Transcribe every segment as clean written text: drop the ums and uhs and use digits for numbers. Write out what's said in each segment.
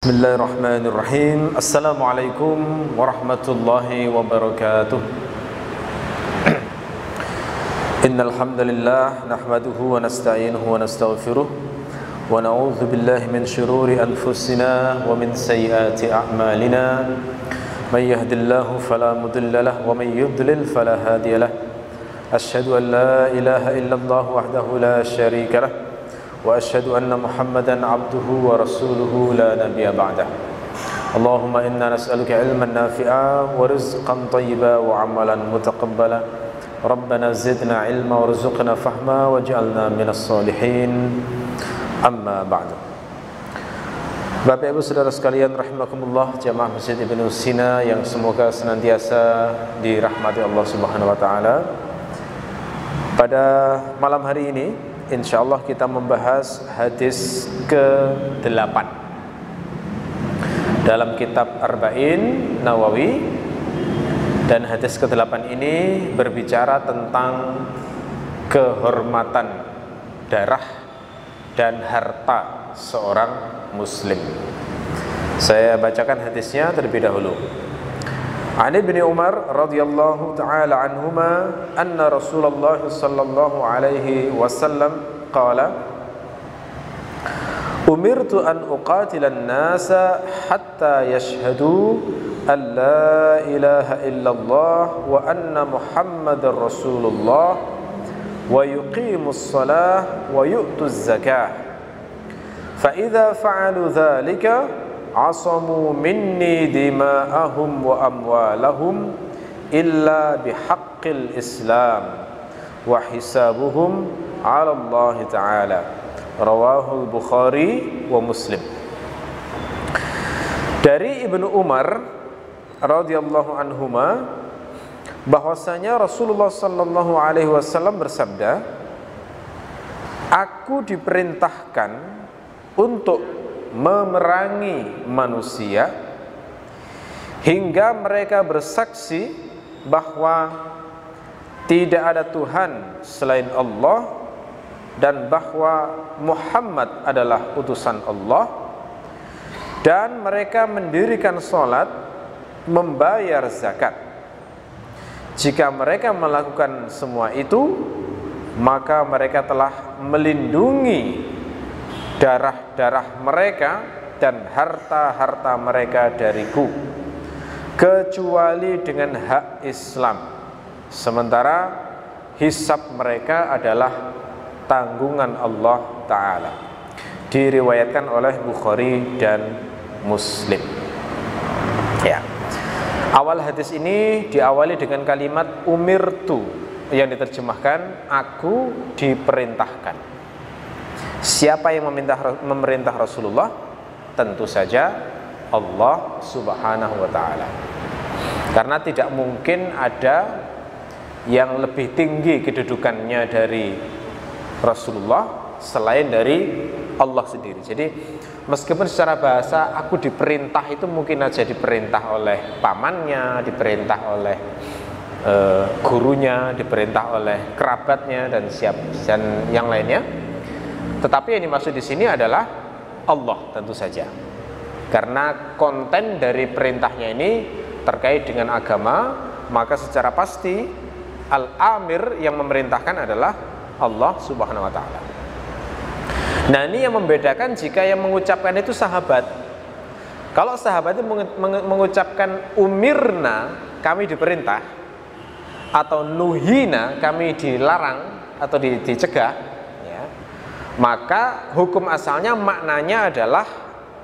Bismillahirrahmanirrahim. Assalamualaikum warahmatullahi wabarakatuh. Innal hamdalillah nahmaduhu wa nasta'inuhu wa nastaghfiruh wa na'udzu billahi min shururi anfusina wa min sayyiati a'malina. May yahdihillahu fala mudilla lahu wa may yudlil fala hadiya lahu. Asyhadu an la ilaha illallah wahdahu la syarika lahu wa asyhadu anna Muhammadan abduhu wa rasuluhu la nabiyya ba'dah. Allahumma inna nas'aluka ilman nafi'a wa rizqan thayyiba wa amalan mutaqabbala. Rabbana zidna ilma warzuqna fahma waj'alna minas solihin. Amma ba'du. Bapak Ibu Saudara sekalian rahimakumullah, jamaah Masjid Ibnu Sina yang semoga senantiasa dirahmati Allah Subhanahu wa taala. Pada malam hari ini insyaallah kita membahas hadis ke-8 dalam kitab Arba'in Nawawi, dan hadis ke-8 ini berbicara tentang kehormatan darah dan harta seorang muslim. Saya bacakan hadisnya terlebih dahulu. An Ibnu Umar radhiyallahu ta'ala anhuma anna Rasulullah sallallahu alaihi wasallam qala umirtu an uqatila an-nasa hatta yashhadu an la ilaha illallah wa anna Muhammadar Rasulullah wa yuqimus salah wa yu'tuz zakah fa idza fa'alu dhalika asamu minni dima'ahum wa amwalahum illa bihaqqil Islam wa hisabuhum 'ala Allah Ta'ala. Rawahul Bukhari wa Muslim. Dari Ibnu Umar radhiyallahu anhuma bahwasanya Rasulullah sallallahu alaihi wasallam bersabda, aku diperintahkan untuk memerangi manusia hingga mereka bersaksi bahwa tidak ada Tuhan selain Allah dan bahwa Muhammad adalah utusan Allah, dan mereka mendirikan salat, membayar zakat. Jika mereka melakukan semua itu, maka mereka telah melindungi darah-darah mereka dan harta-harta mereka dariku, kecuali dengan hak Islam, sementara hisab mereka adalah tanggungan Allah Ta'ala. Diriwayatkan oleh Bukhari dan Muslim. Ya. Awal hadis ini diawali dengan kalimat umirtu, yang diterjemahkan aku diperintahkan. Siapa yang memerintah Rasulullah? Tentu saja Allah Subhanahu wa ta'ala. Karena tidak mungkin ada yang lebih tinggi kedudukannya dari Rasulullah selain dari Allah sendiri. Jadi meskipun secara bahasa aku diperintah itu mungkin aja diperintah oleh pamannya, diperintah oleh gurunya, diperintah oleh kerabatnya dan yang lainnya. Tetapi yang dimaksud di sini adalah Allah tentu saja. Karena konten dari perintahnya ini terkait dengan agama, maka secara pasti al-amir yang memerintahkan adalah Allah Subhanahu wa taala. Nah, ini yang membedakan jika yang mengucapkan itu sahabat. Kalau sahabat itu mengucapkan umirna, kami diperintah, atau nuhina, kami dilarang atau dicegah, maka hukum asalnya maknanya adalah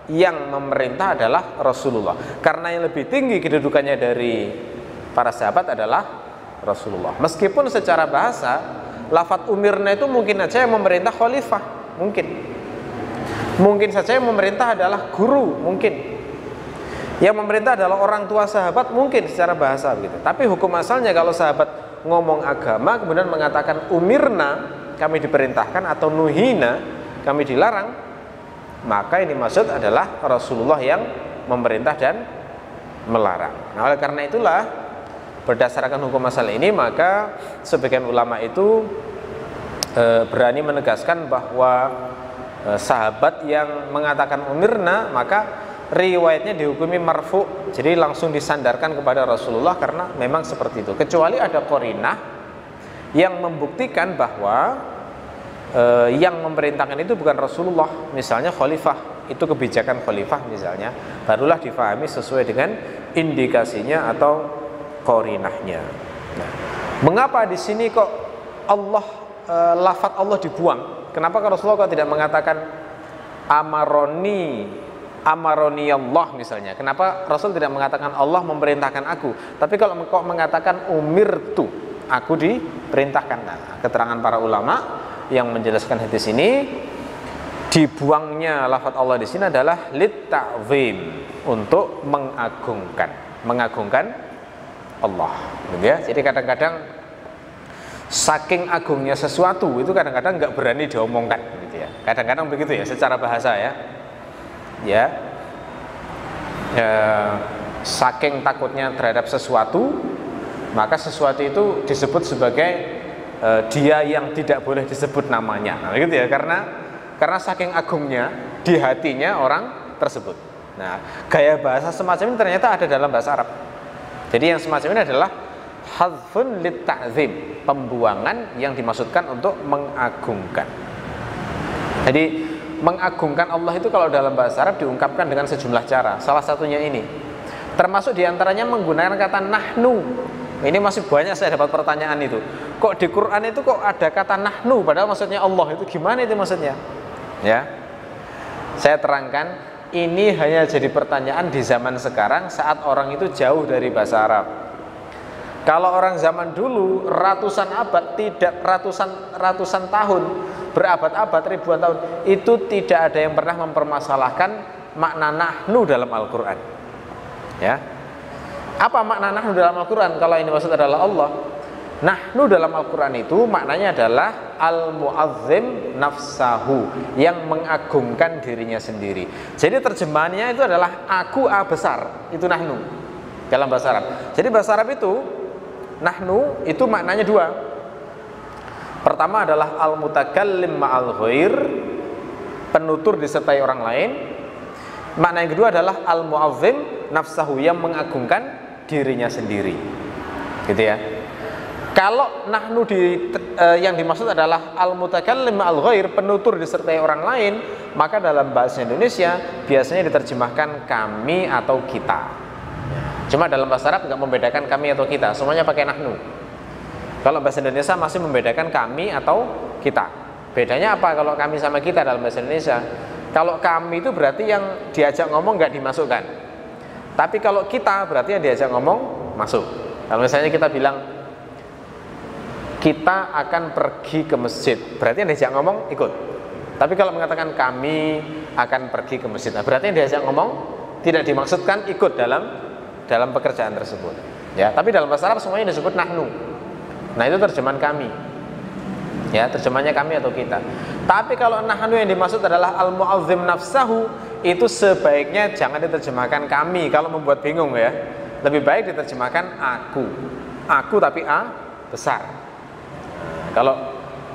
yang memerintah adalah Rasulullah. Karena yang lebih tinggi kedudukannya dari para sahabat adalah Rasulullah. Meskipun secara bahasa lafadz umirna itu mungkin saja yang memerintah khalifah, mungkin saja yang memerintah adalah guru, mungkin yang memerintah adalah orang tua sahabat, mungkin secara bahasa begitu. Tapi hukum asalnya kalau sahabat ngomong agama kemudian mengatakan umirna, kami diperintahkan, atau nuhina, kami dilarang, maka ini maksud adalah Rasulullah yang memerintah dan melarang. Nah, oleh karena itulah berdasarkan hukum asal ini, maka sebagian ulama itu berani menegaskan bahwa sahabat yang mengatakan umirna, maka riwayatnya dihukumi marfu, jadi langsung disandarkan kepada Rasulullah karena memang seperti itu. Kecuali ada qarinah yang membuktikan bahwa yang memerintahkan itu bukan Rasulullah, misalnya khalifah, itu kebijakan khalifah misalnya, barulah difahami sesuai dengan indikasinya atau qarinahnya. Nah, mengapa di sini kok Allah lafaz Allah dibuang? Kenapa Rasulullah kok tidak mengatakan amaroni Allah misalnya? Kenapa Rasul tidak mengatakan Allah memerintahkan aku? Tapi kalau kok mengatakan umirtu, aku diperintahkan. Nah, keterangan para ulama yang menjelaskan hadis ini, dibuangnya lafaz Allah di sini adalah lit ta'zim, untuk mengagungkan Allah, gitu ya. Jadi kadang-kadang saking agungnya sesuatu itu kadang-kadang nggak berani diomongkan, gitu ya. Kadang-kadang begitu ya, secara bahasa ya. Saking takutnya terhadap sesuatu, maka sesuatu itu disebut sebagai dia yang tidak boleh disebut namanya, nah, gitu ya. Karena saking agungnya di hatinya orang tersebut. Nah, gaya bahasa semacam ini ternyata ada dalam bahasa Arab. Jadi yang semacam ini adalah hadzfun lit ta'zim, pembuangan yang dimaksudkan untuk mengagungkan. Jadi mengagungkan Allah itu kalau dalam bahasa Arab diungkapkan dengan sejumlah cara. Salah satunya ini, termasuk diantaranya menggunakan kata nahnu. Ini masih banyak saya dapat pertanyaan itu. Kok di Quran itu kok ada kata nahnu padahal maksudnya Allah, itu gimana itu maksudnya? Ya, saya terangkan, ini hanya jadi pertanyaan di zaman sekarang saat orang itu jauh dari bahasa Arab. Kalau orang zaman dulu ratusan abad, tidak ratusan tahun, berabad-abad, ribuan tahun, itu tidak ada yang pernah mempermasalahkan makna nahnu dalam Al-Quran. Ya, apa makna nahnu dalam Al-Quran? Kalau ini maksud adalah Allah, nahnu dalam Al-Quran itu maknanya adalah al-mu'azzim nafsahu, yang mengagungkan dirinya sendiri. Jadi terjemahannya itu adalah aku A besar, itu nahnu dalam bahasa Arab. Jadi bahasa Arab itu nahnu itu maknanya dua. Pertama adalah al-mutakallim ma'al ghair, penutur disertai orang lain. Makna yang kedua adalah al-mu'azzim nafsahu, yang mengagungkan dirinya sendiri, gitu ya. Kalau nahnu yang dimaksud adalah al-mutakallim ma'al ghair, penutur disertai orang lain, maka dalam bahasa Indonesia biasanya diterjemahkan kami atau kita. Cuma dalam bahasa Arab nggak membedakan kami atau kita, semuanya pakai nahnu. Kalau bahasa Indonesia masih membedakan kami atau kita. Bedanya apa kalau kami sama kita dalam bahasa Indonesia? Kalau kami itu berarti yang diajak ngomong nggak dimasukkan. Tapi kalau kita berarti yang diajak ngomong masuk. Kalau misalnya kita bilang kita akan pergi ke masjid, berarti yang diajak ngomong ikut. Tapi kalau mengatakan kami akan pergi ke masjid, nah berarti yang diajak ngomong tidak dimaksudkan ikut dalam pekerjaan tersebut. Ya, tapi dalam bahasa Arab semuanya disebut nahnu. Nah, itu terjemahan kami. Ya, terjemahannya kami atau kita. Tapi kalau nahnu yang dimaksud adalah al-mu'azzim nafsahu, itu sebaiknya jangan diterjemahkan kami kalau membuat bingung ya. Lebih baik diterjemahkan aku. Aku tapi A besar.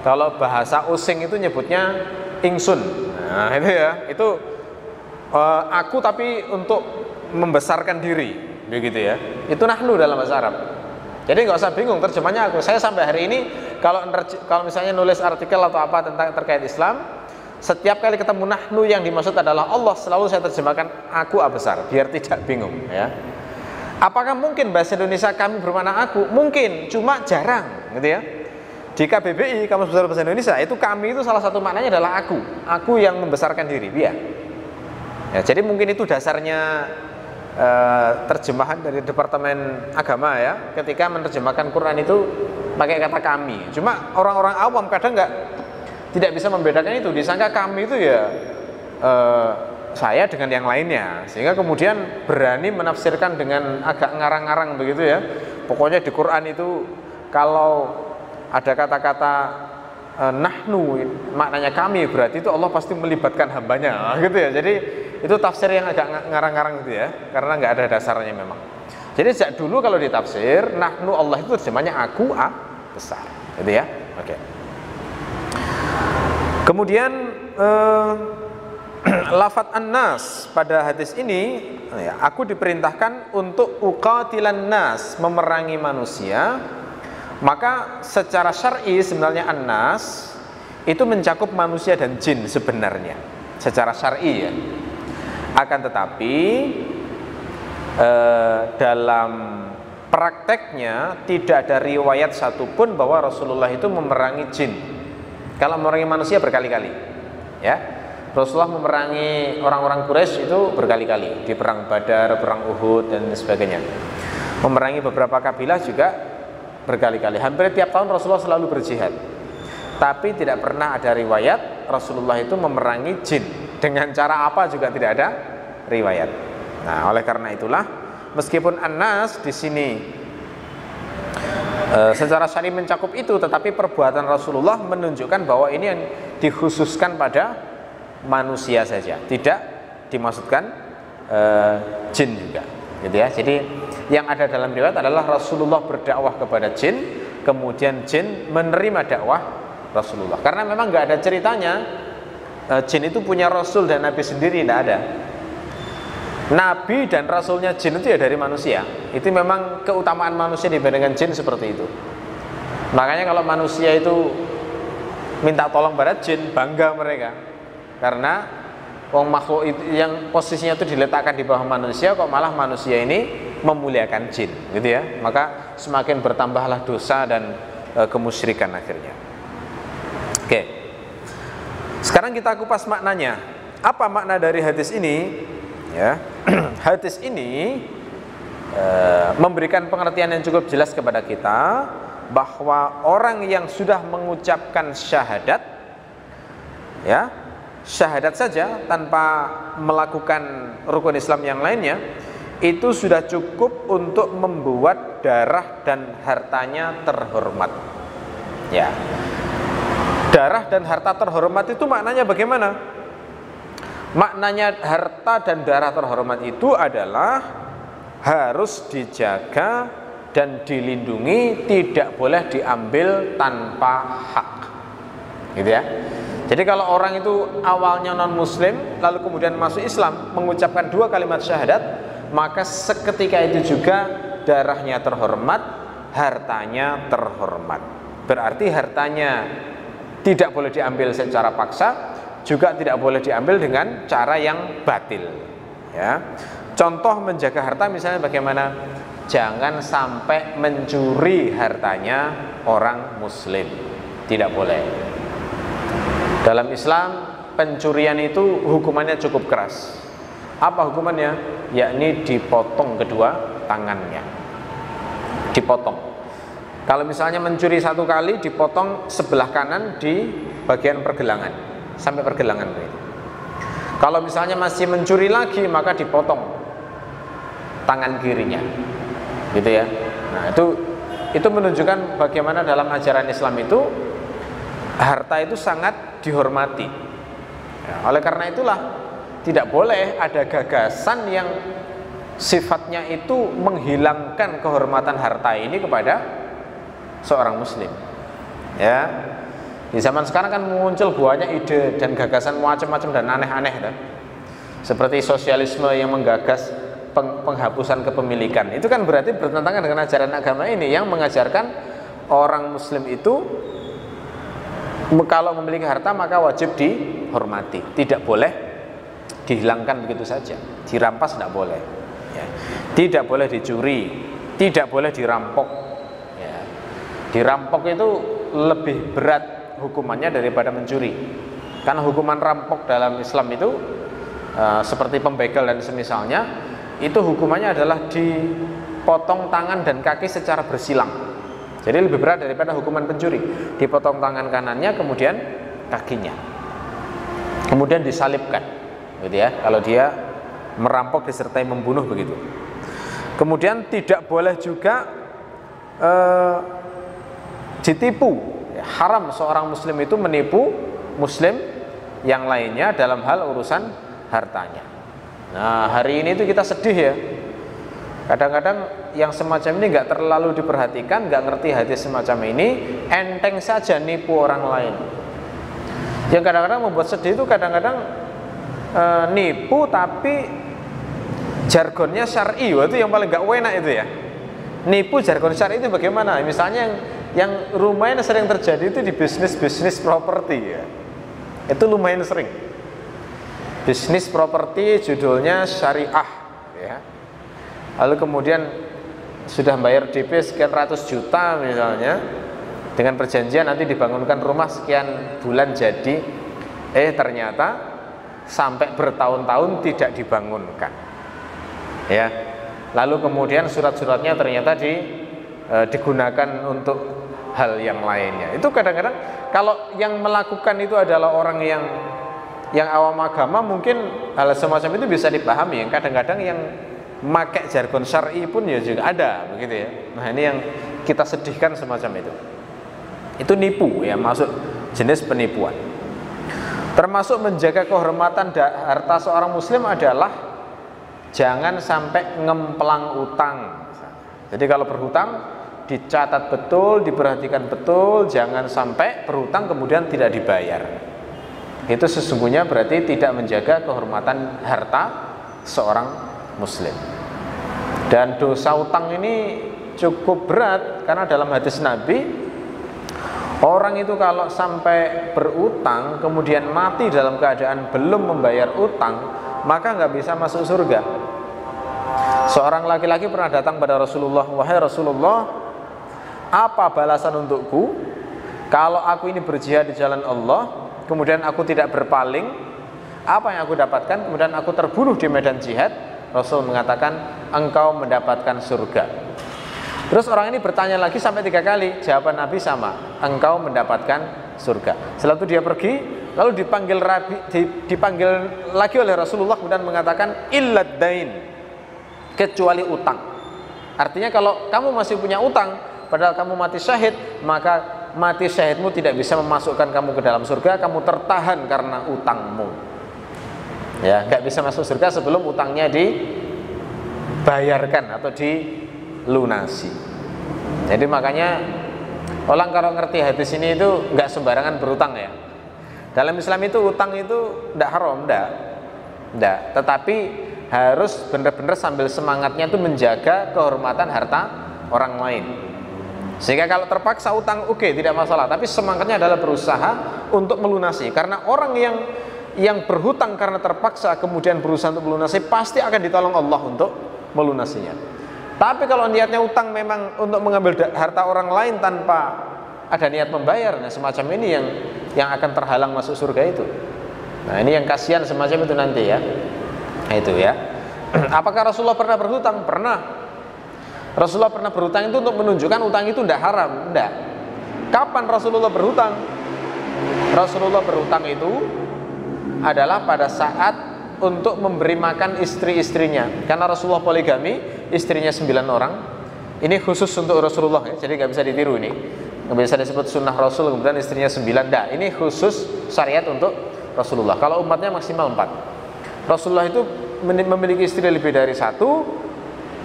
Kalau bahasa Using itu nyebutnya ingsun. Nah, itu ya. Itu aku tapi untuk membesarkan diri, begitu ya. Itu nahnu dalam bahasa Arab. Jadi nggak usah bingung terjemahnya aku. Saya sampai hari ini kalau misalnya nulis artikel atau apa tentang terkait Islam, setiap kali ketemu nahnu yang dimaksud adalah Allah, selalu saya terjemahkan aku A besar, biar tidak bingung ya. Apakah mungkin bahasa Indonesia kami bermakna aku? Mungkin, cuma jarang, gitu ya. Di KBBI, Kamus Besar Bahasa Indonesia, itu kami itu salah satu maknanya adalah aku yang membesarkan diri, ya. Jadi mungkin itu dasarnya terjemahan dari Departemen Agama ya, ketika menerjemahkan Quran itu pakai kata kami. Cuma orang-orang awam kadang tidak bisa membedakan itu, disangka kami itu ya saya dengan yang lainnya, sehingga kemudian berani menafsirkan dengan agak ngarang-ngarang begitu ya. Pokoknya di Quran itu kalau ada kata-kata nahnu maknanya kami, berarti itu Allah pasti melibatkan hambanya gitu ya. Jadi itu tafsir yang agak ngarang-ngarang gitu ya, karena nggak ada dasarnya memang. Jadi sejak dulu kalau ditafsir nahnu Allah itu terjemahnya aku A besar, gitu ya. Oke. Kemudian lafadz an-nas pada hadis ini, ya, aku diperintahkan untuk uqatilan nas, memerangi manusia. Maka secara syar'i sebenarnya an-nas itu mencakup manusia dan jin sebenarnya, secara syar'i ya. Akan tetapi dalam prakteknya tidak ada riwayat satupun bahwa Rasulullah itu memerangi jin. Kalau memerangi manusia berkali-kali, ya. Rasulullah memerangi orang-orang Quraisy itu berkali-kali di perang Badar, perang Uhud dan sebagainya. Memerangi beberapa kabilah juga berkali-kali. Hampir tiap tahun Rasulullah selalu berjihad. Tapi tidak pernah ada riwayat Rasulullah itu memerangi jin. Dengan cara apa juga tidak ada riwayat. Nah, oleh karena itulah meskipun an-nas di sini secara syar'i mencakup itu, tetapi perbuatan Rasulullah menunjukkan bahwa ini yang dikhususkan pada manusia saja, tidak dimaksudkan jin juga, gitu ya. Jadi yang ada dalam riwayat adalah Rasulullah berdakwah kepada jin, kemudian jin menerima dakwah Rasulullah. Karena memang nggak ada ceritanya jin itu punya rasul dan nabi sendiri, tidak ada. Nabi dan rasulnya jin itu ya dari manusia. Itu memang keutamaan manusia dibandingkan jin seperti itu. Makanya kalau manusia itu minta tolong pada jin, bangga mereka. Karena wong makhluk itu yang posisinya itu diletakkan di bawah manusia, kok malah manusia ini memuliakan jin, gitu ya. Maka semakin bertambahlah dosa dan kemusyrikan akhirnya. Oke. Sekarang kita kupas maknanya. Apa makna dari hadis ini? Ya. Hadis ini memberikan pengertian yang cukup jelas kepada kita bahwa orang yang sudah mengucapkan syahadat, ya, syahadat saja tanpa melakukan rukun Islam yang lainnya, itu sudah cukup untuk membuat darah dan hartanya terhormat. Ya. Darah dan harta terhormat itu maknanya bagaimana? Maknanya harta dan darah terhormat itu adalah harus dijaga dan dilindungi, tidak boleh diambil tanpa hak. Gitu ya. Jadi kalau orang itu awalnya non-muslim lalu kemudian masuk Islam, mengucapkan 2 kalimat syahadat, maka seketika itu juga darahnya terhormat, hartanya terhormat. Berarti hartanya tidak boleh diambil secara paksa, juga tidak boleh diambil dengan cara yang batil. Ya. Contoh menjaga harta misalnya bagaimana? Jangan sampai mencuri hartanya orang muslim. Tidak boleh. Dalam Islam pencurian itu hukumannya cukup keras. Apa hukumannya? Yakni dipotong kedua tangannya. Dipotong. Kalau misalnya mencuri 1 kali, dipotong sebelah kanan di bagian pergelangan sampai pergelangan begitu. Kalau misalnya masih mencuri lagi, maka dipotong tangan kirinya, gitu ya. Nah, itu menunjukkan bagaimana dalam ajaran Islam itu harta itu sangat dihormati. Ya, oleh karena itulah tidak boleh ada gagasan yang sifatnya itu menghilangkan kehormatan harta ini kepada seorang muslim. Ya. Di zaman sekarang kan muncul banyak ide dan gagasan macam-macam dan aneh-aneh kan? Seperti sosialisme yang menggagas penghapusan kepemilikan. Itu kan berarti bertentangan dengan ajaran agama ini yang mengajarkan orang muslim itu kalau memiliki harta maka wajib dihormati, tidak boleh dihilangkan begitu saja, dirampas tidak boleh, ya. Tidak boleh dicuri, tidak boleh dirampok, ya. Dirampok itu lebih berat hukumannya daripada mencuri, karena hukuman rampok dalam Islam itu seperti pembegal dan semisalnya, itu hukumannya adalah dipotong tangan dan kaki secara bersilang. Jadi lebih berat daripada hukuman pencuri. Dipotong tangan kanannya, kemudian kakinya, kemudian disalibkan, gitu ya. Kalau dia merampok disertai membunuh begitu. Kemudian tidak boleh juga ditipu. Haram seorang muslim itu menipu muslim yang lainnya dalam hal urusan hartanya. Nah, hari ini itu kita sedih ya. Kadang-kadang yang semacam ini nggak terlalu diperhatikan, nggak ngerti hadis semacam ini, enteng saja nipu orang lain. Yang kadang-kadang membuat sedih itu kadang-kadang nipu tapi jargonnya syar'i, itu yang paling gak enak itu ya. Nipu jargon syar'i itu bagaimana? Misalnya yang lumayan sering terjadi itu di bisnis properti ya. Itu lumayan sering. Bisnis properti judulnya syariah ya. Lalu kemudian sudah bayar DP sekian ratus juta misalnya, dengan perjanjian nanti dibangunkan rumah sekian bulan jadi, ternyata sampai bertahun-tahun tidak dibangunkan ya. Lalu kemudian surat-suratnya ternyata digunakan untuk hal yang lainnya. Itu kadang-kadang kalau yang melakukan itu adalah orang yang awam agama, mungkin hal semacam itu bisa dipahami. Kadang-kadang yang pakai jargon syar'i pun ya juga ada begitu ya. Nah, ini yang kita sedihkan semacam itu. Itu nipu ya, masuk jenis penipuan. Termasuk menjaga kehormatan harta seorang muslim adalah jangan sampai ngemplang utang. Jadi kalau berhutang dicatat betul, diperhatikan betul, jangan sampai berhutang kemudian tidak dibayar. Itu sesungguhnya berarti tidak menjaga kehormatan harta seorang muslim. Dan dosa utang ini cukup berat, karena dalam hadis Nabi, orang itu kalau sampai berutang kemudian mati dalam keadaan belum membayar utang, maka nggak bisa masuk surga. Seorang laki-laki pernah datang pada Rasulullah, "Wahai Rasulullah, apa balasan untukku kalau aku ini berjihad di jalan Allah, kemudian aku tidak berpaling? Apa yang aku dapatkan? Kemudian aku terbunuh di medan jihad." Rasul mengatakan, "Engkau mendapatkan surga." Terus orang ini bertanya lagi sampai 3 kali. Jawaban Nabi sama, "Engkau mendapatkan surga." Setelah itu dia pergi, lalu dipanggil lagi oleh Rasulullah, kemudian mengatakan, "Illad dain," kecuali utang. Artinya kalau kamu masih punya utang padahal kamu mati syahid, maka mati syahidmu tidak bisa memasukkan kamu ke dalam surga. Kamu tertahan karena utangmu ya, gak bisa masuk surga sebelum utangnya dibayarkan atau dilunasi. Jadi makanya orang kalau ngerti hadis ini itu gak sembarangan berutang ya. Dalam Islam itu utang itu tidak haram, tidak. Tetapi harus benar-benar sambil semangatnya itu menjaga kehormatan harta orang lain. Sehingga kalau terpaksa utang, oke, tidak masalah. Tapi semangatnya adalah berusaha untuk melunasi. Karena orang yang berhutang karena terpaksa kemudian berusaha untuk melunasi, pasti akan ditolong Allah untuk melunasinya. Tapi kalau niatnya utang memang untuk mengambil harta orang lain tanpa ada niat membayar, nah semacam ini yang akan terhalang masuk surga itu. Nah ini yang kasihan semacam itu nanti ya. Nah, itu ya. Apakah Rasulullah pernah berhutang? Pernah. Rasulullah pernah berhutang itu untuk menunjukkan utang itu tidak haram, tidak. Kapan Rasulullah berhutang? Rasulullah berhutang itu adalah pada saat untuk memberi makan istri-istrinya. Karena Rasulullah poligami, istrinya 9 orang. Ini khusus untuk Rasulullah ya, jadi nggak bisa ditiru ini. Nggak bisa disebut sunnah Rasul kemudian istrinya 9. Nah, ini khusus syariat untuk Rasulullah. Kalau umatnya maksimal 4. Rasulullah itu memiliki istri lebih dari 1,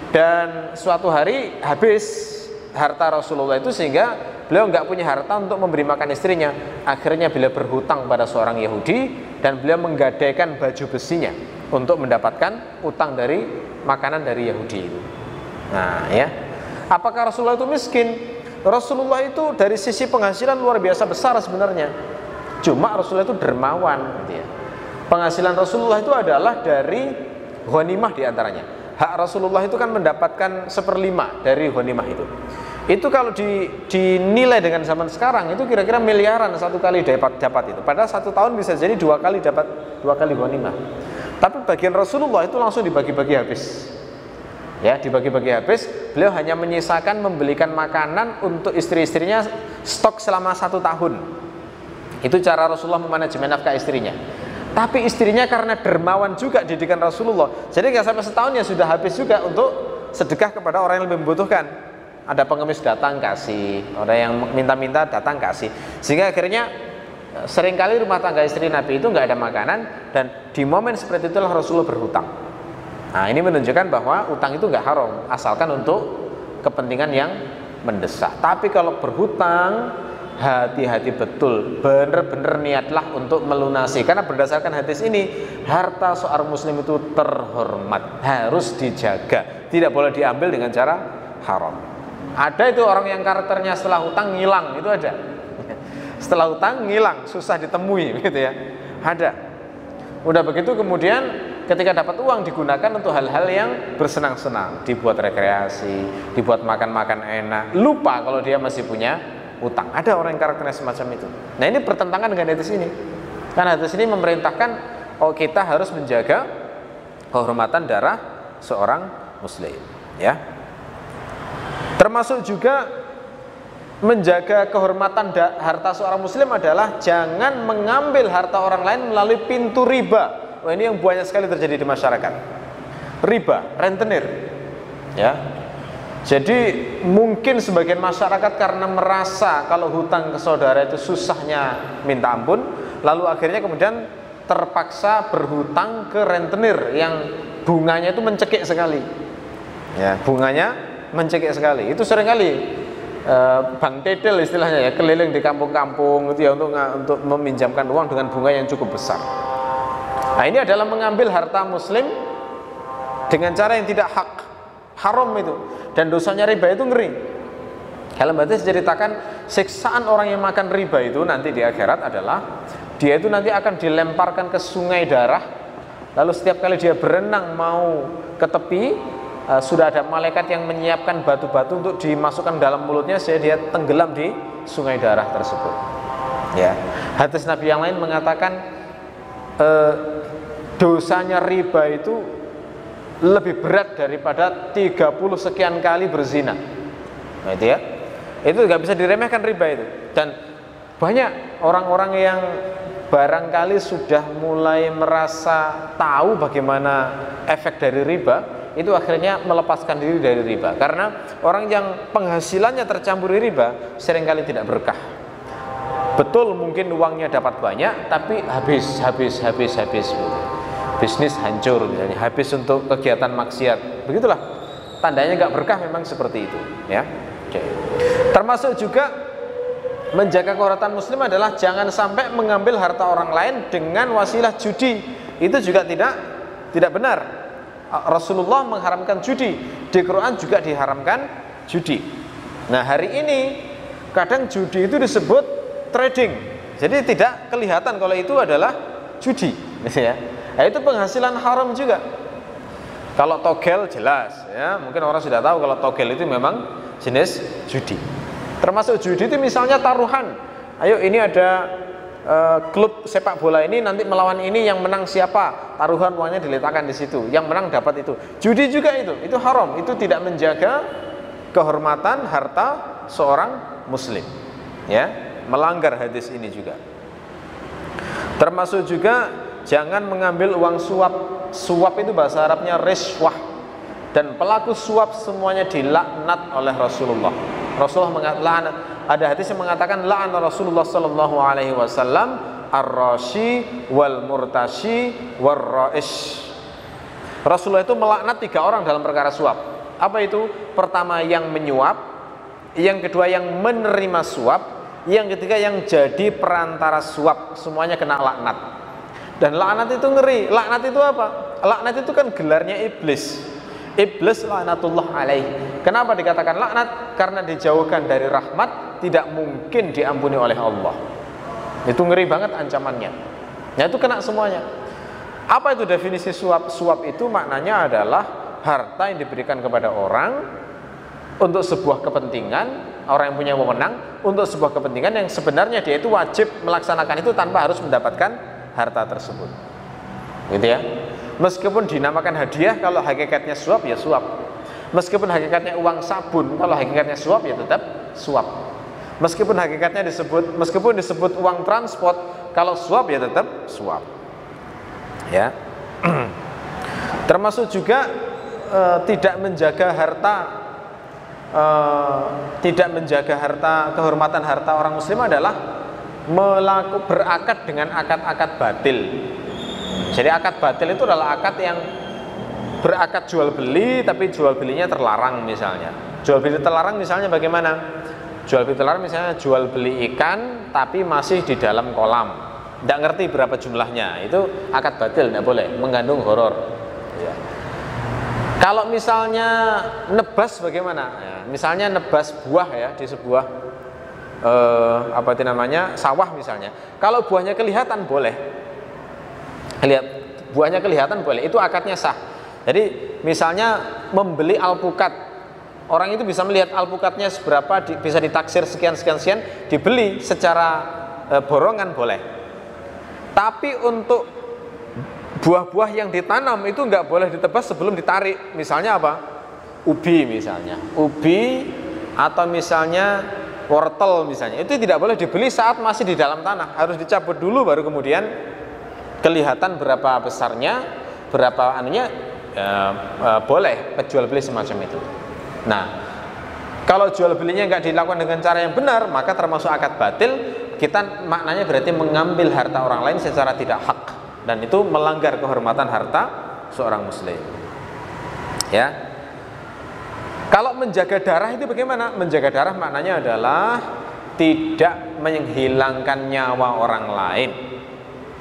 dan suatu hari habis harta Rasulullah itu sehingga beliau nggak punya harta untuk memberi makan istrinya. Akhirnya beliau berhutang pada seorang Yahudi dan beliau menggadaikan baju besinya untuk mendapatkan utang dari makanan dari Yahudi itu. Nah ya, apakah Rasulullah itu miskin? Rasulullah itu dari sisi penghasilan luar biasa besar sebenarnya. Cuma Rasulullah itu dermawan gitu ya. Penghasilan Rasulullah itu adalah dari ghanimah diantaranya. Hak Rasulullah itu kan mendapatkan 1/5 dari ghanimah itu. Itu kalau dinilai dengan zaman sekarang itu kira-kira miliaran satu kali dapat itu. Padahal 1 tahun bisa jadi 2 kali dapat 2 kali ghanimah. Tapi bagian Rasulullah itu langsung dibagi-bagi habis. Ya, dibagi-bagi habis. Beliau hanya menyisakan membelikan makanan untuk istri-istrinya stok selama 1 tahun. Itu cara Rasulullah memanajemen nafkah istrinya. Tapi istrinya karena dermawan juga didikan Rasulullah, jadi nggak sampai setahun ya sudah habis juga untuk sedekah kepada orang yang lebih membutuhkan. Ada pengemis datang kasih, orang yang minta-minta datang kasih, sehingga akhirnya seringkali rumah tangga istri Nabi itu nggak ada makanan, dan di momen seperti itulah Rasulullah berhutang. Nah ini menunjukkan bahwa utang itu nggak haram asalkan untuk kepentingan yang mendesak. Tapi kalau berhutang hati-hati betul, bener-bener niatlah untuk melunasi. Karena berdasarkan hadis ini, harta seorang muslim itu terhormat, harus dijaga, tidak boleh diambil dengan cara haram. Ada itu orang yang karakternya setelah hutang ngilang, itu ada. Setelah hutang ngilang, susah ditemui gitu ya. Ada. Udah begitu kemudian ketika dapat uang digunakan untuk hal-hal yang bersenang-senang, dibuat rekreasi, dibuat makan-makan enak, lupa kalau dia masih punya utang. Ada orang yang karakternya semacam itu. Nah, ini bertentangan dengan hadis ini. Karena hadis ini memerintahkan kita harus menjaga kehormatan darah seorang muslim, ya. Termasuk juga menjaga kehormatan harta seorang muslim adalah jangan mengambil harta orang lain melalui pintu riba. Wah, ini yang banyak sekali terjadi di masyarakat. Riba, rentenir, ya. Jadi mungkin sebagian masyarakat karena merasa kalau hutang ke saudara itu susahnya minta ampun, lalu akhirnya kemudian terpaksa berhutang ke rentenir yang bunganya itu mencekik sekali. Ya, bunganya mencekik sekali. Itu seringkali bank tetel istilahnya ya, keliling di kampung-kampung itu ya untuk meminjamkan uang dengan bunga yang cukup besar. Nah, ini adalah mengambil harta muslim dengan cara yang tidak hak, haram itu. Dan dosanya riba itu ngeri. Dalam hadis diceritakan siksaan orang yang makan riba itu nanti di akhirat adalah dia itu nanti akan dilemparkan ke sungai darah. Lalu setiap kali dia berenang mau ke tepi, sudah ada malaikat yang menyiapkan batu-batu untuk dimasukkan dalam mulutnya sehingga dia tenggelam di sungai darah tersebut. Ya. Hadis Nabi yang lain mengatakan dosanya riba itu lebih berat daripada 30 sekian kali berzina. Nah, itu ya. Itu nggak bisa diremehkan riba itu. Dan banyak orang-orang yang barangkali sudah mulai merasa tahu bagaimana efek dari riba, itu akhirnya melepaskan diri dari riba. Karena orang yang penghasilannya tercampuri riba seringkali tidak berkah. Betul mungkin uangnya dapat banyak, tapi habis. Bisnis hancur misalnya, habis untuk kegiatan maksiat. Begitulah tandanya nggak berkah, memang seperti itu, ya. Oke. Termasuk juga menjaga kehormatan muslim adalah jangan sampai mengambil harta orang lain dengan wasilah judi. Itu juga tidak benar. Rasulullah mengharamkan judi, di Quran juga diharamkan judi. Nah, hari ini kadang judi itu disebut trading, jadi tidak kelihatan kalau itu adalah judi, ya. Nah, itu penghasilan haram juga. Kalau togel jelas, ya, mungkin orang sudah tahu kalau togel itu memang jenis judi. Termasuk judi itu misalnya taruhan. Ayo ini ada klub sepak bola ini nanti melawan ini, yang menang siapa? Taruhan uangnya diletakkan di situ. Yang menang dapat itu. Judi juga itu haram. Itu tidak menjaga kehormatan harta seorang muslim. Ya, melanggar hadis ini juga. Termasuk juga jangan mengambil uang suap. Suap itu bahasa Arabnya riswah. Dan pelaku suap semuanya dilaknat oleh Rasulullah. Rasulullah mengatakan, ada hadis yang mengatakan la'ana Rasulullah sallallahu alaihi wasallam ar-rashi wal murtashi war ra'ish. Rasulullah itu melaknat 3 orang dalam perkara suap. Apa itu? Pertama yang menyuap, yang kedua yang menerima suap, yang ketiga yang jadi perantara suap. Semuanya kena laknat. Dan laknat itu ngeri. Laknat itu apa? Laknat itu kan gelarnya iblis. Iblis laknatullah alaih. Kenapa dikatakan laknat? Karena dijauhkan dari rahmat, tidak mungkin diampuni oleh Allah. Itu ngeri banget ancamannya. Nah, itu kena semuanya. Apa itu definisi suap? Suap itu maknanya adalah harta yang diberikan kepada orang untuk sebuah kepentingan, orang yang punya wewenang untuk sebuah kepentingan yang sebenarnya dia itu wajib melaksanakan itu tanpa harus mendapatkan harta tersebut, gitu ya. Meskipun dinamakan hadiah, kalau hakikatnya suap ya suap. Meskipun hakikatnya uang sabun, kalau hakikatnya suap ya tetap suap. Meskipun disebut uang transport, kalau suap ya tetap suap. Ya. Termasuk juga tidak menjaga kehormatan harta orang muslim adalah berakad dengan akad-akad batil. Jadi akad batil itu adalah akad yang berakad jual beli, tapi jual belinya terlarang misalnya. Jual beli terlarang misalnya bagaimana? jual beli misalnya jual beli ikan tapi masih di dalam kolam, tidak ngerti berapa jumlahnya, itu akad batil, tidak boleh, mengandung horor. Ya. Kalau misalnya nebas bagaimana? Ya, misalnya nebas buah ya di sebuah apa itu namanya sawah misalnya. Kalau buahnya kelihatan boleh, buahnya kelihatan boleh, itu akadnya sah. Jadi misalnya membeli alpukat, orang itu bisa melihat alpukatnya seberapa, bisa ditaksir sekian, dibeli secara borongan boleh. Tapi untuk buah-buah yang ditanam itu nggak boleh ditebas sebelum ditarik. Misalnya apa? Ubi misalnya, atau misalnya wortel misalnya, itu tidak boleh dibeli saat masih di dalam tanah, harus dicabut dulu baru kemudian kelihatan berapa besarnya, berapa anunya, boleh jual beli semacam itu. Nah, kalau jual belinya nggak dilakukan dengan cara yang benar, maka termasuk akad batil. Kita maknanya berarti mengambil harta orang lain secara tidak hak, dan itu melanggar kehormatan harta seorang muslim. Ya. Kalau menjaga darah itu bagaimana? Menjaga darah maknanya adalah tidak menghilangkan nyawa orang lain.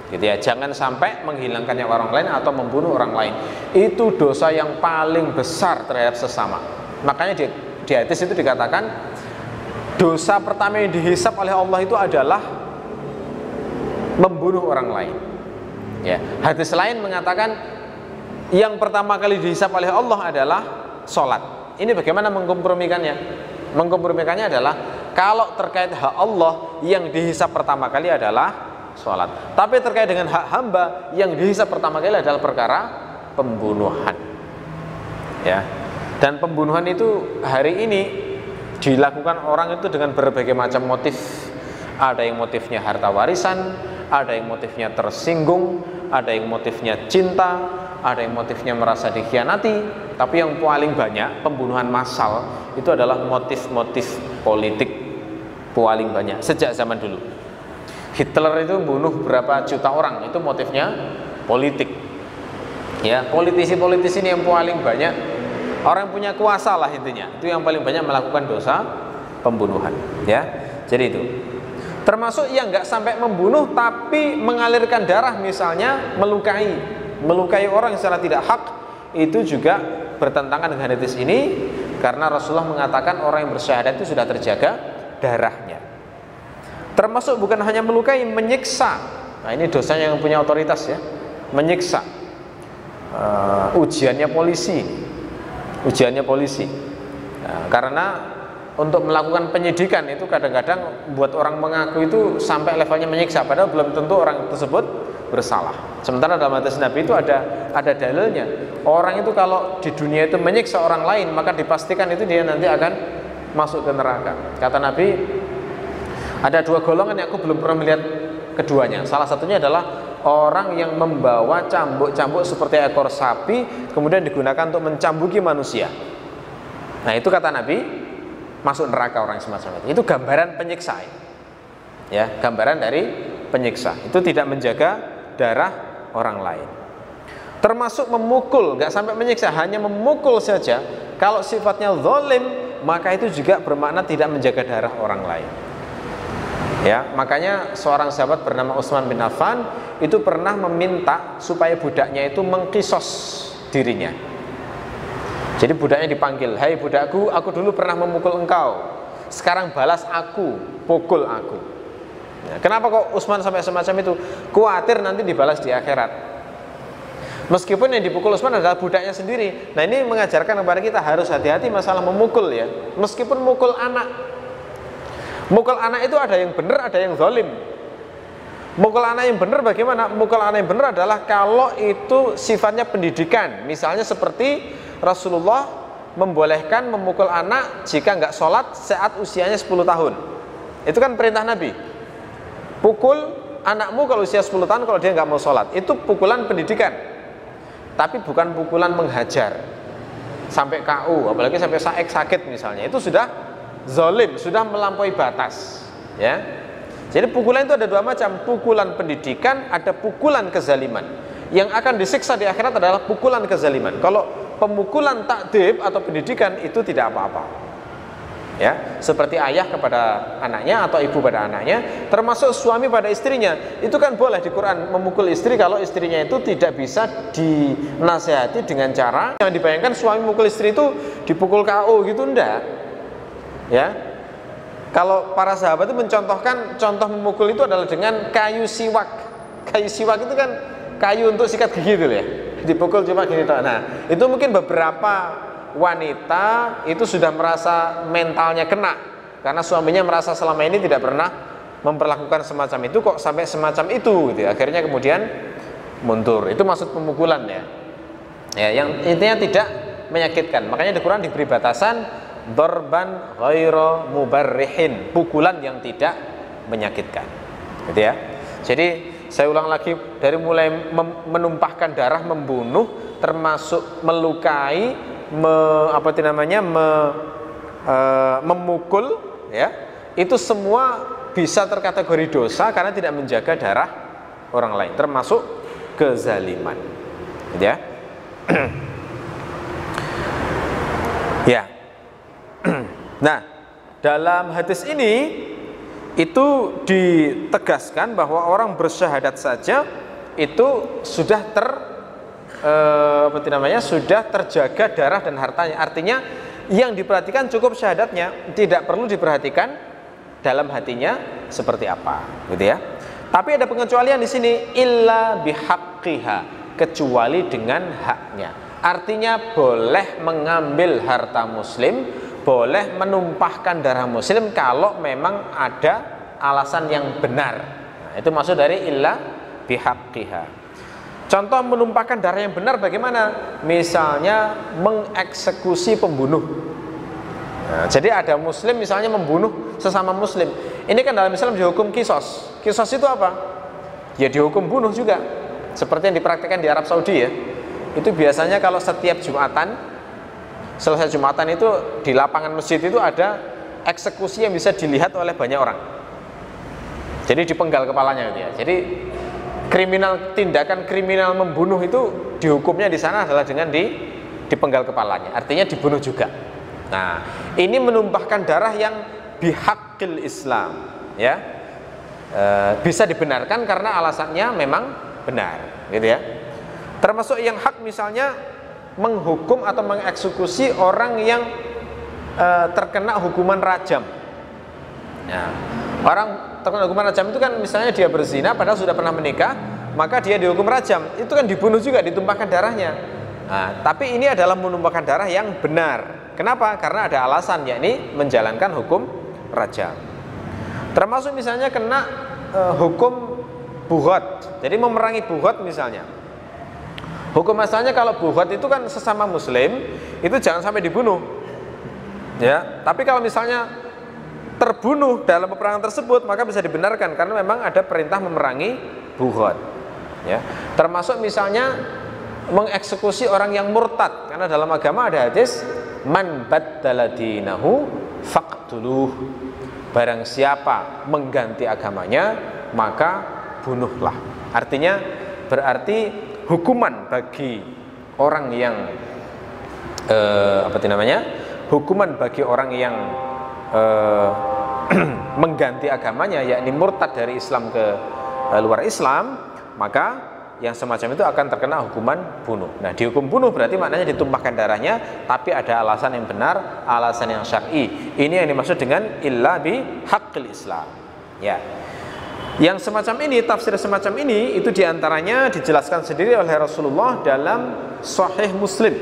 Gitu ya. Jangan sampai menghilangkan nyawa orang lain atau membunuh orang lain. Itu dosa yang paling besar terhadap sesama. Makanya di hadis itu dikatakan dosa pertama yang dihisab oleh Allah itu adalah membunuh orang lain. Ya. Hadis lain mengatakan yang pertama kali dihisab oleh Allah adalah sholat. Ini bagaimana mengkompromikannya? Mengkompromikannya adalah kalau terkait hak Allah yang dihisab pertama kali adalah sholat. Tapi terkait dengan hak hamba yang dihisab pertama kali adalah perkara pembunuhan. Ya. Dan pembunuhan itu hari ini dilakukan orang itu dengan berbagai macam motif. Ada yang motifnya harta warisan, ada yang motifnya tersinggung, ada yang motifnya cinta, ada yang motifnya merasa dikhianati. Tapi yang paling banyak pembunuhan massal itu adalah motif-motif politik, paling banyak sejak zaman dulu. Hitler itu bunuh berapa juta orang, itu motifnya politik. Ya, politisi-politisi ini yang paling banyak, orang yang punya kuasa lah intinya, itu yang paling banyak melakukan dosa pembunuhan. Ya, jadi itu. Termasuk yang nggak sampai membunuh tapi mengalirkan darah, misalnya melukai orang secara tidak hak, itu juga bertentangan dengan hadis ini, karena Rasulullah mengatakan orang yang bersyahadat itu sudah terjaga darahnya. Termasuk bukan hanya melukai, menyiksa. Nah, ini dosanya yang punya otoritas ya, menyiksa. Ujiannya polisi. Nah, karena untuk melakukan penyidikan itu kadang-kadang buat orang mengaku itu sampai levelnya menyiksa, padahal belum tentu orang tersebut bersalah. Sementara dalam hadis Nabi itu ada dalilnya. Orang itu kalau di dunia itu menyiksa orang lain, maka dipastikan itu dia nanti akan masuk ke neraka. Kata Nabi, ada dua golongan yang aku belum pernah melihat keduanya. Salah satunya adalah orang yang membawa cambuk-cambuk seperti ekor sapi, kemudian digunakan untuk mencambuki manusia. Nah, itu kata Nabi, masuk neraka orang semacam itu. Itu gambaran penyiksa. Ya, gambaran dari penyiksa. Itu tidak menjaga darah orang lain. Termasuk memukul, nggak sampai menyiksa, hanya memukul saja. Kalau sifatnya zalim, maka itu juga bermakna tidak menjaga darah orang lain. Ya, makanya seorang sahabat bernama Utsman bin Affan itu pernah meminta supaya budaknya itu mengkisos dirinya. Jadi budaknya dipanggil, "Hai budakku, aku dulu pernah memukul engkau. Sekarang balas aku, pukul aku." Ya, kenapa kok Utsman sampai semacam itu? Khawatir nanti dibalas di akhirat. Meskipun yang dipukul Utsman adalah budaknya sendiri. Nah, ini mengajarkan kepada kita harus hati-hati masalah memukul ya. Meskipun mukul anak. Mukul anak itu ada yang benar, ada yang zalim. Mukul anak yang benar bagaimana? Mukul anak yang benar adalah kalau itu sifatnya pendidikan. Misalnya seperti Rasulullah membolehkan memukul anak jika nggak sholat saat usianya 10 tahun. Itu kan perintah Nabi. Pukul anakmu kalau usia 10 tahun kalau dia nggak mau sholat. Itu pukulan pendidikan. Tapi bukan pukulan menghajar sampai KU, apalagi sampai sakit misalnya. Itu sudah zalim, sudah melampaui batas. Ya. Jadi pukulan itu ada dua macam. Pukulan pendidikan, ada pukulan kezaliman. Yang akan disiksa di akhirat adalah pukulan kezaliman. Kalau pemukulan takdib atau pendidikan itu tidak apa-apa. Ya, seperti ayah kepada anaknya atau ibu pada anaknya, termasuk suami pada istrinya. Itu kan boleh di Quran memukul istri kalau istrinya itu tidak bisa dinasehati dengan cara. Jangan dibayangkan suami memukul istri itu dipukul KO gitu, enggak. Ya. Kalau para sahabat itu mencontohkan contoh memukul itu adalah dengan kayu siwak. Kayu siwak itu kan kayu untuk sikat gigi itu ya. Dipukul cuma gini toh. Nah, itu mungkin beberapa wanita itu sudah merasa mentalnya kena karena suaminya merasa selama ini tidak pernah memperlakukan semacam itu, kok sampai semacam itu gitu. Akhirnya kemudian mundur. Itu maksud pemukulan ya. Ya, yang intinya tidak menyakitkan. Makanya di Quran diberi batasan dorban ghairu mubarrihin, pukulan yang tidak menyakitkan. Gitu ya. Jadi saya ulang lagi, dari mulai menumpahkan darah, membunuh, termasuk melukai, memukul, ya, itu semua bisa terkategori dosa karena tidak menjaga darah orang lain, termasuk kezaliman, gitu ya. Ya. Nah, dalam hadis ini itu ditegaskan bahwa orang bersyahadat saja itu sudah sudah terjaga darah dan hartanya. Artinya yang diperhatikan cukup syahadatnya, tidak perlu diperhatikan dalam hatinya seperti apa, gitu ya. Tapi ada pengecualian di sini, illa bihaqqiha, kecuali dengan haknya. Artinya boleh mengambil harta muslim, boleh menumpahkan darah muslim kalau memang ada alasan yang benar. Nah, itu maksud dari illa bihaqqiha. Contoh menumpahkan darah yang benar bagaimana? Misalnya mengeksekusi pembunuh. Nah, jadi ada muslim misalnya membunuh sesama muslim. Ini kan dalam Islam dihukum kisos. Kisos itu apa? Ya dihukum bunuh juga. Seperti yang dipraktikkan di Arab Saudi ya. Itu biasanya kalau setiap Jumatan, selesai Jumatan itu di lapangan masjid itu ada eksekusi yang bisa dilihat oleh banyak orang. Jadi dipenggal kepalanya gitu ya. Jadi tindakan kriminal membunuh itu dihukumnya di sana adalah dengan dipenggal kepalanya, artinya dibunuh juga. Nah, ini menumpahkan darah yang bihaqqil Islam, ya, bisa dibenarkan karena alasannya memang benar, gitu ya. Termasuk yang hak misalnya menghukum atau mengeksekusi orang yang terkena hukuman rajam. Nah, orang terkena hukuman rajam itu kan misalnya dia berzina padahal sudah pernah menikah, maka dia dihukum rajam. Itu kan dibunuh juga, ditumpahkan darahnya. Nah, tapi ini adalah menumpahkan darah yang benar. Kenapa? Karena ada alasan, yakni menjalankan hukum rajam. Termasuk misalnya kena hukum bughad. Jadi memerangi bughad misalnya. Hukum asalnya kalau bughad itu kan sesama muslim, itu jangan sampai dibunuh. Ya, tapi kalau misalnya terbunuh dalam peperangan tersebut, maka bisa dibenarkan karena memang ada perintah memerangi bughad. Ya, termasuk misalnya mengeksekusi orang yang murtad, karena dalam agama ada hadis man baddala dinahu faqtuluh. Barang siapa mengganti agamanya, maka bunuhlah. Artinya berarti hukuman bagi orang yang hukuman bagi orang yang mengganti agamanya, yakni murtad dari Islam ke luar Islam, maka yang semacam itu akan terkena hukuman bunuh. Nah, dihukum bunuh berarti maknanya ditumpahkan darahnya, tapi ada alasan yang benar, alasan yang syar'i. Ini yang dimaksud dengan illa bi haqqil Islam. Ya. Yang semacam ini, tafsir semacam ini itu diantaranya dijelaskan sendiri oleh Rasulullah dalam Sahih Muslim.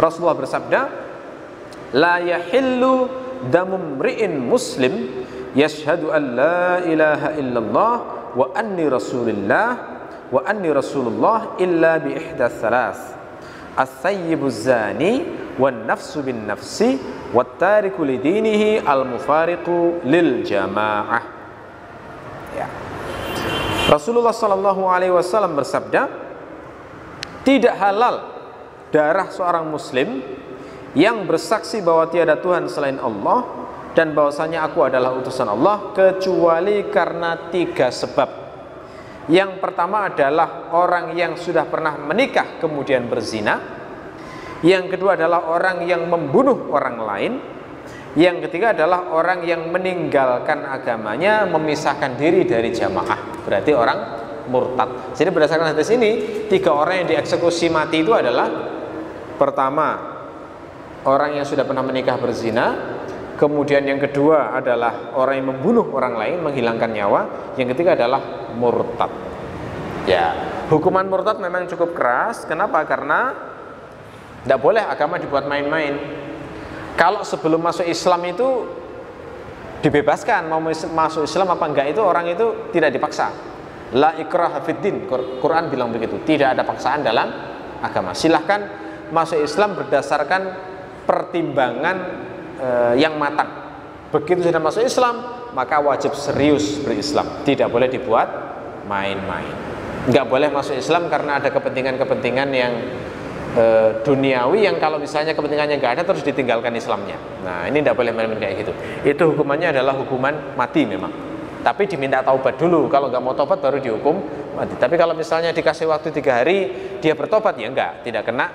Rasulullah bersabda, la yahillu damu mri'in muslim yashhadu an la ilaha illallah wa anni rasulullah illa bi ihdas thalath as-sayyibu zani wan nafsu bin nafsi wat tariku lidinihi al mufariqu lil jamaah. Ya. Rasulullah sallallahu alaihi wasallam bersabda, tidak halal darah seorang muslim yang bersaksi bahwa tiada Tuhan selain Allah dan bahwasanya aku adalah utusan Allah, kecuali karena 3 sebab. Yang pertama adalah orang yang sudah pernah menikah kemudian berzina. Yang kedua adalah orang yang membunuh orang lain. Yang ketiga adalah orang yang meninggalkan agamanya, memisahkan diri dari jamaah, berarti orang murtad. Jadi berdasarkan hadis ini, 3 orang yang dieksekusi mati itu adalah: pertama, orang yang sudah pernah menikah berzina; kemudian yang kedua adalah orang yang membunuh orang lain, menghilangkan nyawa; yang ketiga adalah murtad. Ya, hukuman murtad memang cukup keras. Kenapa? Karena tidak boleh agama dibuat main-main. Kalau sebelum masuk Islam itu dibebaskan, mau masuk Islam apa enggak itu orang itu tidak dipaksa. La ikraha fiddin, Quran bilang begitu. Tidak ada paksaan dalam agama. Silahkan masuk Islam berdasarkan pertimbangan yang matang. Begitu sudah masuk Islam, maka wajib serius berislam. Tidak boleh dibuat main-main. Enggak boleh masuk Islam karena ada kepentingan-kepentingan yang duniawi, yang kalau misalnya kepentingannya nggak ada terus ditinggalkan Islamnya. Nah, ini tidak boleh main-main kayak gitu. Itu hukumannya adalah hukuman mati memang. Tapi diminta taubat dulu. Kalau nggak mau taubat baru dihukum mati. Tapi kalau misalnya dikasih waktu 3 hari dia bertobat, ya enggak, tidak kena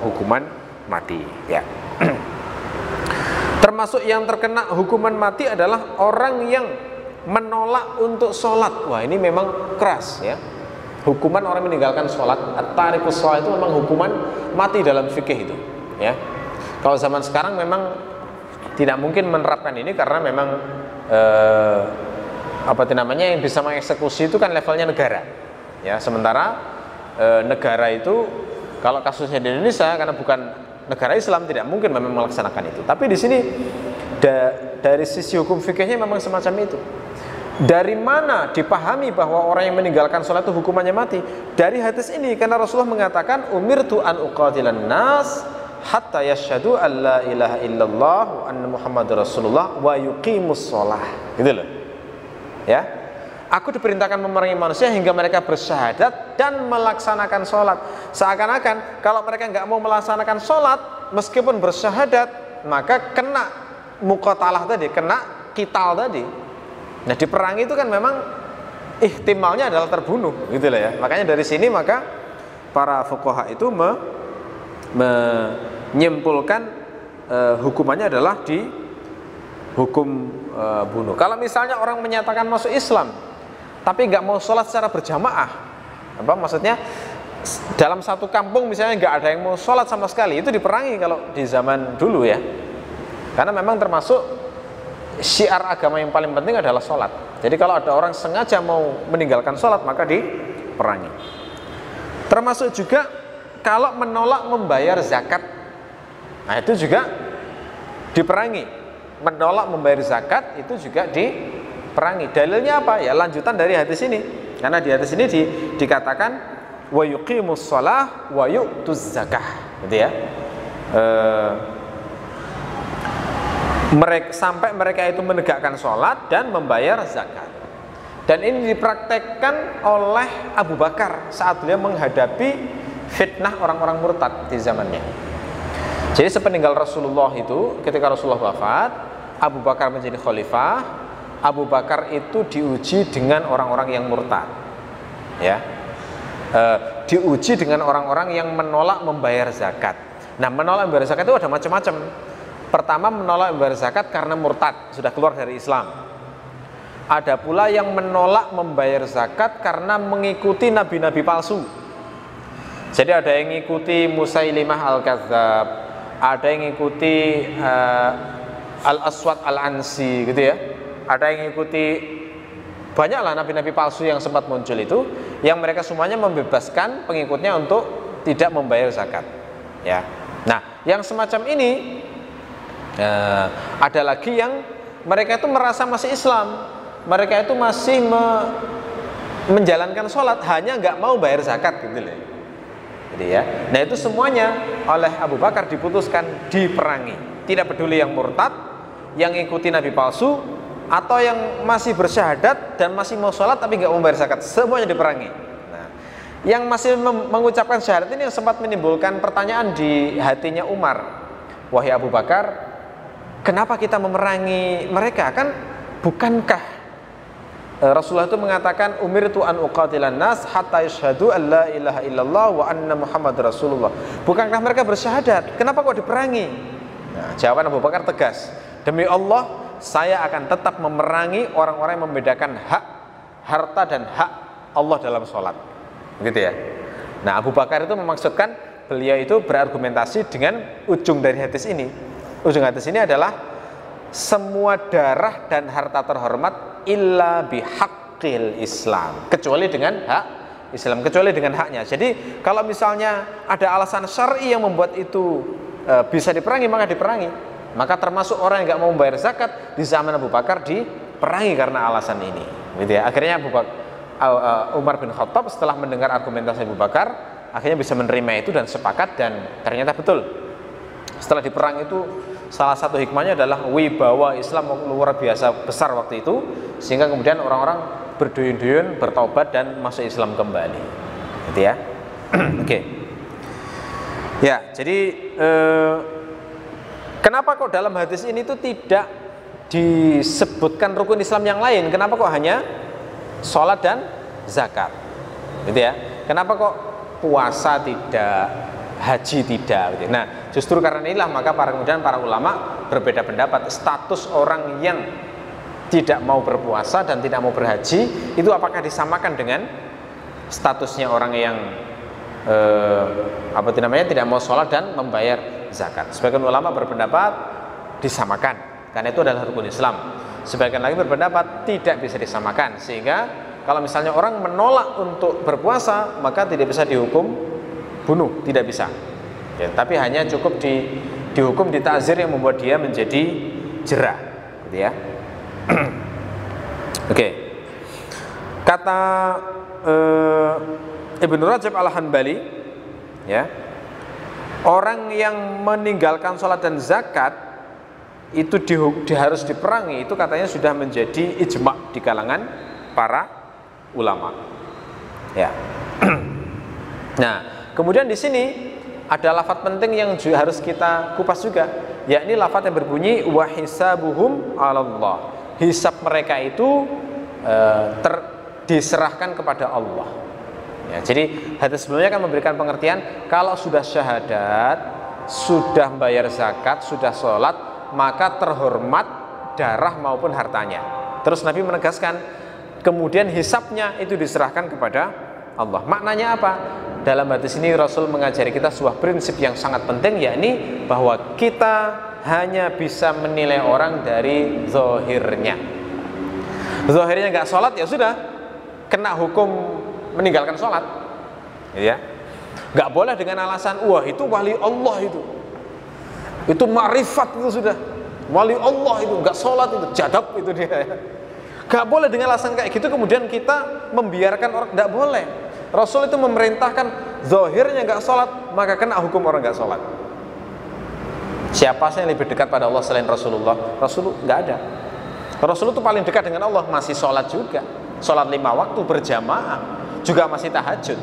hukuman mati. Ya. Termasuk yang terkena hukuman mati adalah orang yang menolak untuk sholat. Wah, ini memang keras ya. Hukuman orang meninggalkan sholat, at-tarikus sholat itu memang hukuman mati dalam fikih itu. Ya, kalau zaman sekarang memang tidak mungkin menerapkan ini karena memang yang bisa mengeksekusi itu kan levelnya negara. Ya, sementara negara itu kalau kasusnya di Indonesia karena bukan negara Islam tidak mungkin memang melaksanakan itu. Tapi di sini dari sisi hukum fikihnya memang semacam itu. Dari mana dipahami bahwa orang yang meninggalkan sholat itu hukumannya mati? Dari hadis ini, karena Rasulullah mengatakan umirtu an uqatilan nas hatta yashhadu an la ilaha illallah wa anna muhammadar rasulullah wa yuqimus sholah. Gitu loh. Ya. Aku diperintahkan memerangi manusia hingga mereka bersyahadat dan melaksanakan sholat. Seakan-akan kalau mereka nggak mau melaksanakan sholat meskipun bersyahadat, maka kena muqatalah tadi, kena qital tadi. Nah, di perang itu kan memang ihtimalnya adalah terbunuh, gitu lah ya. Makanya dari sini maka para fuqaha itu menyimpulkan hukumannya adalah di hukum bunuh. Kalau misalnya orang menyatakan masuk Islam tapi nggak mau sholat secara berjamaah, apa maksudnya? Dalam satu kampung misalnya nggak ada yang mau sholat sama sekali, itu diperangi kalau di zaman dulu ya. Karena memang termasuk syiar agama yang paling penting adalah sholat. Jadi kalau ada orang sengaja mau meninggalkan sholat maka diperangi. Termasuk juga kalau menolak membayar zakat, nah itu juga diperangi. Menolak membayar zakat itu juga diperangi. Dalilnya apa? Ya lanjutan dari hadis ini. Karena di hadis ini dikatakan wa yuqimus shalah wa yu'tuz zakah, gitu ya. Sampai mereka itu menegakkan sholat dan membayar zakat. Dan ini dipraktekkan oleh Abu Bakar saat beliau menghadapi fitnah orang-orang murtad di zamannya. Jadi sepeninggal Rasulullah itu, ketika Rasulullah wafat, Abu Bakar menjadi khalifah. Abu Bakar itu diuji dengan orang-orang yang murtad, ya, diuji dengan orang-orang yang menolak membayar zakat. Nah, menolak membayar zakat itu ada macam-macam. Pertama, menolak membayar zakat karena murtad, sudah keluar dari Islam. Ada pula yang menolak membayar zakat karena mengikuti nabi-nabi palsu. Jadi ada yang mengikuti Musailimah al-Kadzab, ada yang mengikuti Al-Aswad al-Ansi, gitu ya. Ada yang mengikuti banyaklah nabi-nabi palsu yang sempat muncul itu, yang mereka semuanya membebaskan pengikutnya untuk tidak membayar zakat. Ya. Nah, yang semacam ini ada lagi yang mereka itu merasa masih Islam, mereka itu masih menjalankan sholat, hanya nggak mau bayar zakat, gitu loh. Jadi ya, nah itu semuanya oleh Abu Bakar diputuskan diperangi. Tidak peduli yang murtad, yang ngikuti nabi palsu, atau yang masih bersyahadat dan masih mau sholat tapi nggak mau bayar zakat, semuanya diperangi. Nah, yang masih mengucapkan syahadat ini yang sempat menimbulkan pertanyaan di hatinya Umar. Wahai Abu Bakar, kenapa kita memerangi mereka? Kan bukankah Rasulullah itu mengatakan umirtu an uqatilan nas hatta yashhadu an la ilaha illallah wa anna muhammadar rasulullah. Bukankah mereka bersyahadat? Kenapa kok diperangi? Nah, jawaban Abu Bakar tegas. demi Allah saya akan tetap memerangi orang-orang yang membedakan hak harta dan hak Allah dalam sholat, begitu ya. Nah, Abu Bakar itu memaksudkan, beliau itu berargumentasi dengan ujung dari hadis ini. Ujung hadis ini adalah semua darah dan harta terhormat illa bihaqqil Islam, kecuali dengan hak Islam, kecuali dengan haknya. Jadi kalau misalnya ada alasan syar'i yang membuat itu bisa diperangi, maka diperangi. Maka termasuk orang yang nggak mau membayar zakat di zaman Abu Bakar diperangi karena alasan ini, gitu ya. Akhirnya Umar bin Khattab setelah mendengar argumentasi Abu Bakar, akhirnya bisa menerima itu dan sepakat, dan ternyata betul. Setelah diperang itu, salah satu hikmahnya adalah wibawa Islam luar biasa besar waktu itu, sehingga kemudian orang-orang berduyun-duyun bertaubat dan masuk Islam kembali, gitu ya. Oke. Ya, jadi kenapa kok dalam hadis ini tuh tidak disebutkan rukun Islam yang lain? Kenapa kok hanya sholat dan zakat, gitu ya? Kenapa kok puasa tidak, haji tidak, gitu. Nah, justru karena inilah maka kemudian para ulama berbeda pendapat. Status orang yang tidak mau berpuasa dan tidak mau berhaji itu apakah disamakan dengan statusnya orang yang tidak mau sholat dan membayar zakat? Sebagian ulama berpendapat disamakan karena itu adalah rukun Islam. Sebagian lagi berpendapat tidak bisa disamakan, sehingga kalau misalnya orang menolak untuk berpuasa maka tidak bisa dihukum bunuh, tidak bisa ya, tapi hanya cukup dihukum ditazir yang membuat dia menjadi jera, gitu ya. Oke. Kata Ibnu Rajab Al-Hanbali, ya, orang yang meninggalkan sholat dan zakat itu harus diperangi, itu katanya sudah menjadi ijma' di kalangan para ulama, ya. Nah, kemudian di sini ada lafaz penting yang juga harus kita kupas juga, yakni lafaz yang berbunyi wa hisabuhum 'alallah. Hisab mereka itu diserahkan kepada Allah. Ya, jadi hadis sebelumnya kan memberikan pengertian kalau sudah syahadat, sudah membayar zakat, sudah sholat, maka terhormat darah maupun hartanya. Terus Nabi menegaskan, kemudian hisabnya itu diserahkan kepada Allah. Maknanya apa? Dalam hadis ini Rasul mengajari kita sebuah prinsip yang sangat penting, yakni bahwa kita hanya bisa menilai orang dari zahirnya. Zahirnya nggak sholat, ya sudah kena hukum meninggalkan sholat, ya. Nggak boleh dengan alasan wah itu wali Allah, itu ma'rifat, itu sudah wali Allah, itu nggak sholat, itu jadab, itu dia. Nggak boleh dengan alasan kayak gitu kemudian kita membiarkan orang, nggak boleh. Rasul itu memerintahkan zahirnya nggak sholat maka kena hukum orang nggak sholat. Siapa sih yang lebih dekat pada Allah selain Rasulullah? Rasul nggak ada. Rasul itu paling dekat dengan Allah, masih sholat juga, sholat 5 waktu berjamaah, juga masih tahajud.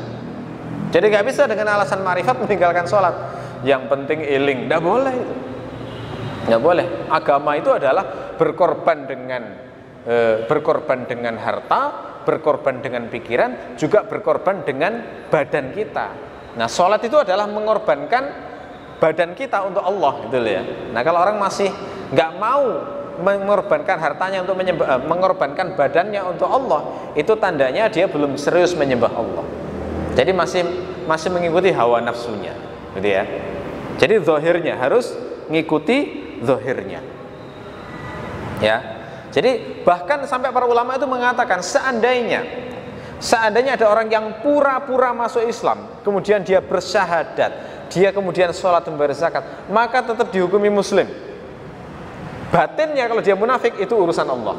Jadi nggak bisa dengan alasan ma'rifat meninggalkan sholat. Yang penting iling, nggak boleh itu. Nggak boleh. Agama itu adalah berkorban dengan harta, berkorban dengan pikiran, juga berkorban dengan badan kita. Nah, sholat itu adalah mengorbankan badan kita untuk Allah, gitu ya. Nah, kalau orang masih nggak mau mengorbankan hartanya untuk mengorbankan badannya untuk Allah, itu tandanya dia belum serius menyembah Allah. Jadi masih mengikuti hawa nafsunya, gitu ya. Jadi zahirnya harus ngikuti zahirnya, ya. Jadi bahkan sampai para ulama itu mengatakan seandainya ada orang yang pura-pura masuk Islam, kemudian dia bersyahadat, dia kemudian sholat dan bayar zakat, maka tetap dihukumi muslim. Batinnya kalau dia munafik itu urusan Allah.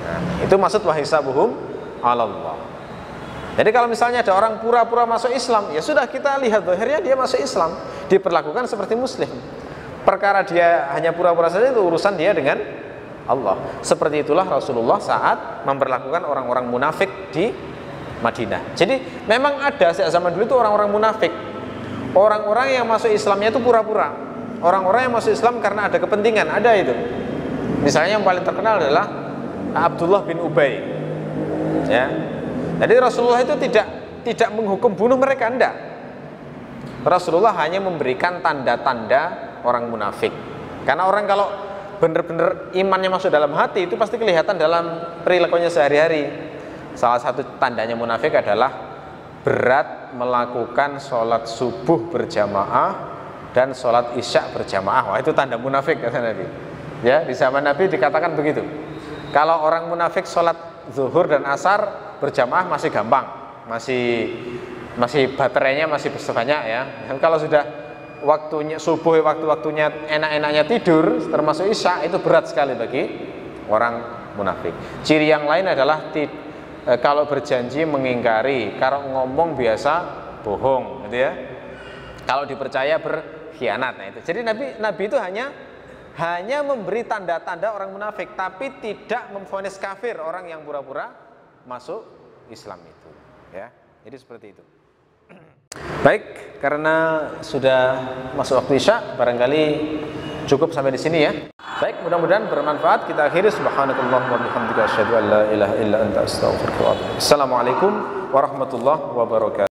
Nah, itu maksud wa hisabuhum 'alallah. Jadi kalau misalnya ada orang pura-pura masuk Islam, ya sudah kita lihat zahirnya dia masuk Islam, diperlakukan seperti muslim. Perkara dia hanya pura-pura saja itu urusan dia dengan Allah. Seperti itulah Rasulullah saat memperlakukan orang-orang munafik di Madinah. Jadi memang ada sejak zaman dulu itu orang-orang munafik. Orang-orang yang masuk Islamnya itu pura-pura. Orang-orang yang masuk Islam karena ada kepentingan, ada itu. Misalnya yang paling terkenal adalah Abdullah bin Ubay. Ya. Jadi Rasulullah itu tidak menghukum bunuh mereka, enggak. Rasulullah hanya memberikan tanda-tanda orang munafik. Karena orang kalau benar-benar imannya masuk dalam hati, itu pasti kelihatan dalam perilakunya sehari-hari. Salah satu tandanya munafik adalah berat melakukan sholat subuh berjamaah dan sholat isya berjamaah. Wah, itu tanda munafik kata Nabi. Ya, di zaman Nabi dikatakan begitu. Kalau orang munafik sholat zuhur dan asar berjamaah masih gampang, masih baterainya masih banyak ya. Kalau sudah waktunya subuh, waktunya enak-enaknya tidur, termasuk isya, itu berat sekali bagi orang munafik. Ciri yang lain adalah kalau berjanji mengingkari, kalau ngomong biasa bohong, gitu ya. Kalau dipercaya berkhianat. Nah itu. Jadi Nabi itu hanya memberi tanda-tanda orang munafik, tapi tidak memvonis kafir orang yang pura-pura masuk Islam itu. Ya, jadi seperti itu. Baik, karena sudah masuk waktu isya, barangkali cukup sampai di sini ya. Baik, mudah-mudahan bermanfaat. Kita akhiri subhanakallahumma wa bihamdika asyhadu an la ilaha illa anta astaghfiruka wa atubu ilaik. Assalamualaikum warahmatullahi wabarakatuh.